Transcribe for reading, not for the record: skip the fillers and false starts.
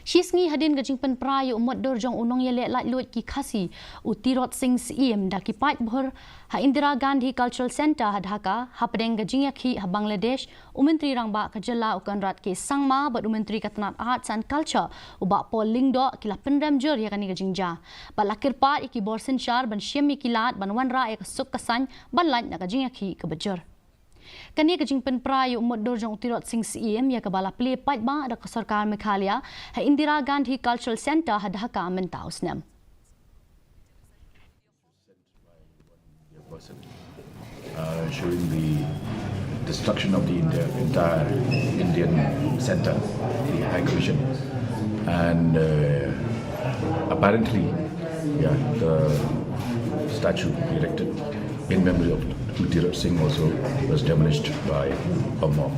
Shisngi hadin gajing Pynpra yu umot dor Jong unong ye lek luit ki KHASI u Tirot Syiem da ki pait bhor ha Indira Gandhi Cultural Center ha Dhaka ha pedeng gajing yakhi ha Bangladesh u Myntri Rangbah ka jela u kanrat ke sangma bat u Myntri Katanat Arts and Culture u ba pol lingdo kila Pynrem jor ya kani gajing ja ba lakir pat iki borsen shar ban Syiem kilat ban wanra ya kasuk kasan ban lan na gajing yakhi ka bajor Kani kajing Pynpra yu umot dor Jong Tirot Syiem ya kabala play pait ba ada ka sarkar Meghalaya ha Indira Gandhi Cultural Center ha Dhaka mentaus nem. Showing the destruction of the entire Indian center, the High Commission, and apparently, the statue erected in memory of Tirot Singh also was demolished by a mob.